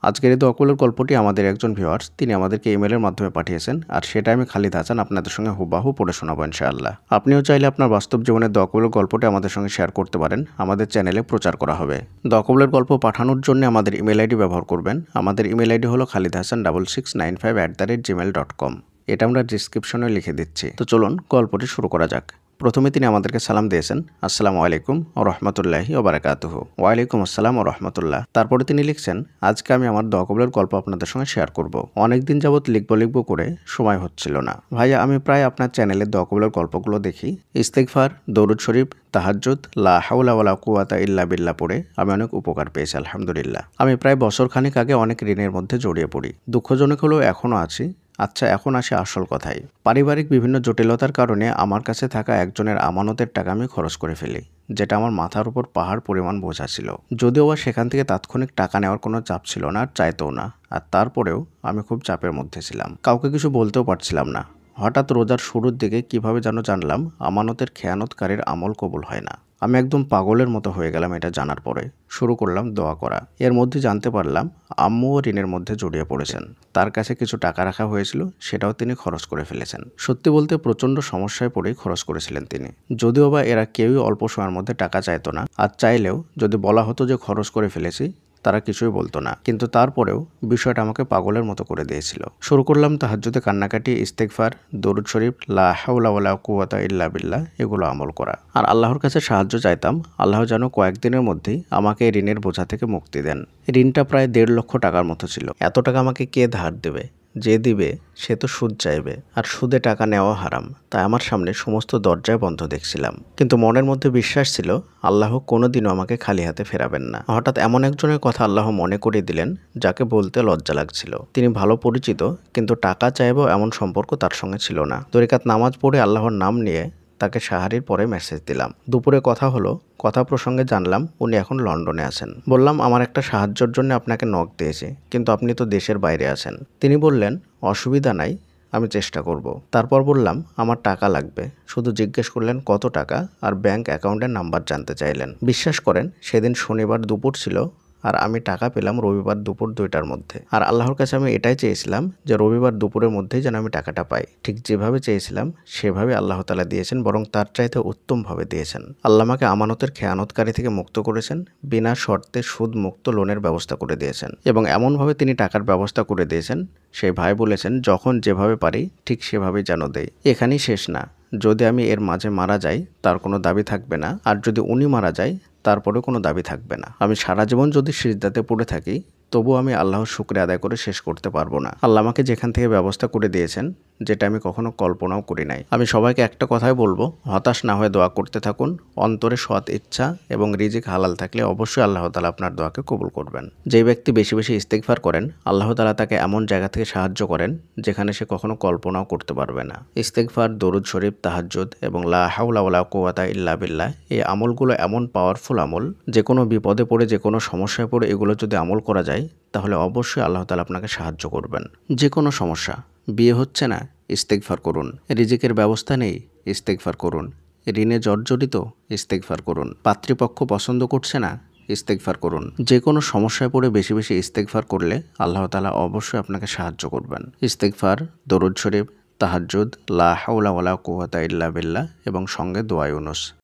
আজকের এই দোয়াকুলের গল্পটি আমাদের একজন ভিউয়ার্স তিনি আমাদেরকে ইমেলের মাধ্যমে পাঠিয়েছেন, আর সেটা আমি খালিদ হাসান আপনাদের সঙ্গে হুবাহু পড়ে শোনাবো ইনশাআল্লাহ। আপনিও চাইলে আপনার বাস্তব জীবনের দোয়াকুলের গল্পটি আমাদের সঙ্গে শেয়ার করতে পারেন, আমাদের চ্যানেলে প্রচার করা হবে। দোয়াকুলের গল্প পাঠানোর জন্য আমাদের ইমেল আইডি ব্যবহার করবেন। আমাদের ইমেল আইডি হলো khalidhasan6695@gmail.com। এটা আমরা ডিসক্রিপশনে লিখে দিচ্ছি। তো চলুন গল্পটি শুরু করা যাক। প্রথমে তিনি আমাদেরকে সালাম দিয়েছেন, আসসালামু আলাইকুম ও রহমতুল্লাহি ও বারাকাতুহু। ওয়ালাইকুম আসসালাম ও রহমতুল্লাহ। তারপরে তিনি লিখছেন, আজকে আমি আমার দোয়াকুলের গল্প আপনাদের সঙ্গে শেয়ার করব। অনেকদিন যাবৎ লিখবো করে সময় হচ্ছিল না। ভাইয়া, আমি প্রায় আপনার চ্যানেলে দোয়াকুলের গল্পগুলো দেখি। ইস্তেগফার, দরুদ শরীফ, তাহাজ্জুদ, লা হাওলা ওয়ালা কুওয়াতা ইল্লা বিল্লাহ পড়ে আমি অনেক উপকার পেয়েছি আলহামদুলিল্লাহ। আমি প্রায় বছর খানেক আগে অনেক ঋণের মধ্যে জড়িয়ে পড়ি। দুঃখজনক হলেও এখনও আছি। আচ্ছা, এখন আসে আসল কথায়। পারিবারিক বিভিন্ন জটিলতার কারণে আমার কাছে থাকা একজনের আমানতের টাকা আমি খরচ করে ফেলি, যেটা আমার মাথার উপর পাহাড় পরিমাণ বোঝা ছিল। যদিও বা সেখান থেকে তাৎক্ষণিক টাকা নেওয়ার কোনো চাপ ছিল না, আর চাইতেও না। আর তারপরেও আমি খুব চাপের মধ্যে ছিলাম, কাউকে কিছু বলতেও পারছিলাম না। হঠাৎ রোজার শুরুর দিকে কিভাবে যেন জানলাম আমানতের খেয়ানতকারীর আমল কবুল হয় না। আমি একদম পাগলের মতো হয়ে গেলাম এটা জানার পরে। শুরু করলাম দোয়া করা। এর মধ্যে জানতে পারলাম আম্মুও ঋণের মধ্যে জড়িয়ে পড়েছেন। তার কাছে কিছু টাকা রাখা হয়েছিল, সেটাও তিনি খরচ করে ফেলেছেন। সত্যি বলতে প্রচণ্ড সমস্যায় পড়েই খরচ করেছিলেন তিনি। যদিও বা এরা কেউই অল্প সময়ের মধ্যে টাকা চাইতো না, আর চাইলেও যদি বলা হতো যে খরচ করে ফেলেছি, তারা কিছুই বলতো না। কিন্তু তারপরেও বিষয়টা আমাকে পাগলের মতো করে দিয়েছিল। শুরু করলাম তাহাজ্জুদে কান্নাকাটি, ইস্তেগফার, দরুদ শরীফ, লা হাওলা ওয়ালা কুওয়াতা ইল্লা বিল্লাহ এগুলো আমল করা। আর আল্লাহর কাছে সাহায্য চাইতাম, আল্লাহ যেন কয়েকদিনের মধ্যেই আমাকে এই ঋণের বোঝা থেকে মুক্তি দেন। ঋণটা প্রায় 1.5 লক্ষ টাকার মতো ছিল। এত টাকা আমাকে কে ধার দেবে? যে দিবে সে তো সুদ চাইবে, আর সুদে টাকা নেওয়া হারাম। তাই আমার সামনে সমস্ত দরজায় বন্ধ দেখছিলাম। কিন্তু মনের মধ্যে বিশ্বাস ছিল আল্লাহ কোনোদিনও আমাকে খালি হাতে ফেরাবেন না। হঠাৎ এমন একজনের কথা আল্লাহ মনে করিয়ে দিলেন, যাকে বলতে লজ্জা লাগছিল। তিনি ভালো পরিচিত, কিন্তু টাকা চাইবো এমন সম্পর্ক তার সঙ্গে ছিল না। 2 রাকাত নামাজ পড়ে আল্লাহর নাম নিয়ে তাকে সাহারির পরে মেসেজ দিলাম। দুপুরে কথা হলো। কথা প্রসঙ্গে জানলাম উনি এখন লন্ডনে আছেন। বললাম, আমার একটা সাহায্যের জন্য আপনাকে নক দিয়েছি, কিন্তু আপনি তো দেশের বাইরে আছেন। তিনি বললেন, অসুবিধা নাই, আমি চেষ্টা করব। তারপর বললাম, আমার টাকা লাগবে। শুধু জিজ্ঞেস করলেন কত টাকা, আর ব্যাংক অ্যাকাউন্টের নাম্বার জানতে চাইলেন। বিশ্বাস করেন, সেদিন শনিবার দুপুর ছিল, আর আমি টাকা পেলাম রবিবার দুপুর 2টার মধ্যে। আর আল্লাহর কাছে আমি এটাই চেয়েছিলাম যে রবিবার দুপুরের মধ্যেই যেন আমি টাকাটা পাই। ঠিক যেভাবে চেয়েছিলাম সেভাবে আল্লাহ তাআলা দিয়েছেন, বরং তার চাইতে উত্তমভাবে দিয়েছেন। আল্লাহ আমাকে আমানতের খেয়ানতকারী থেকে মুক্ত করেছেন, বিনা শর্তে সুদ মুক্ত লোনের ব্যবস্থা করে দিয়েছেন, এবং এমনভাবে তিনি টাকার ব্যবস্থা করে দিয়েছেন, সেই ভাই বলেছেন যখন যেভাবে পারি ঠিক সেভাবেই যেন দেই। এখানেই শেষ না, যদি আমি এর মাঝে মারা যাই তার কোনো দাবি থাকবে না, আর যদি উনি মারা যায় তারপরেও কোনো দাবি থাকবে না। আমি সারা জীবন যদি সিজদাতে পড়ে থাকি, তবু আমি আল্লাহর শুকরিয়া আদায় করে শেষ করতে পারবো না। আল্লাহ আমাকে যেখান থেকে ব্যবস্থা করে দিয়েছেন, যেটা আমি কখনো কল্পনাও করি নাই। আমি সবাইকে একটা কথাই বলবো, হতাশ না হয়ে দোয়া করতে থাকুন। অন্তরে সৎ ইচ্ছা এবং রিজিক হালাল থাকলে অবশ্যই আল্লাহ তাআলা আপনার দোয়াকে কবুল করবেন। যে ব্যক্তি বেশি বেশি ইস্তেগফার করেন, আল্লাহ তাআলা তাকে এমন জায়গা থেকে সাহায্য করেন যেখানে সে কখনো কল্পনাও করতে পারবে না। ইস্তেগফার, দরুদ শরীফ, তাহাজ্জুদ এবং লা হাওলা ওয়ালা কুওয়াতা ইল্লা বিল্লাহ এই আমলগুলো এমন পাওয়ারফুল আমল, যে কোনো বিপদে পড়ে, যে কোনো সমস্যায় পড়ে এগুলো যদি আমল করা যায়, তাহলে অবশ্যই আল্লাহ তাআলা আপনাকে সাহায্য করবেন। যে কোনো সমস্যা, বিয়ে হচ্ছে না, ইস্তেগফার করুন। রিজিকের ব্যবস্থা নেই, ইস্তেগফার করুন। ঋণে জর্জরিত, ইস্তেগফার করুন। পাত্রীপক্ষ পছন্দ করছে না, ইস্তেগফার করুন। যে কোনো সমস্যায় পড়ে বেশি বেশি ইস্তেগফার করলে আল্লাহ তাআলা অবশ্যই আপনাকে সাহায্য করবেন। ইস্তেগফার, দরুদ শরীফ, তাহাজ্জুদ, লা হাওলা ওয়ালা কুওয়াতা ইল্লা বিল্লাহ এবং সঙ্গে দোয়া ইউনুস।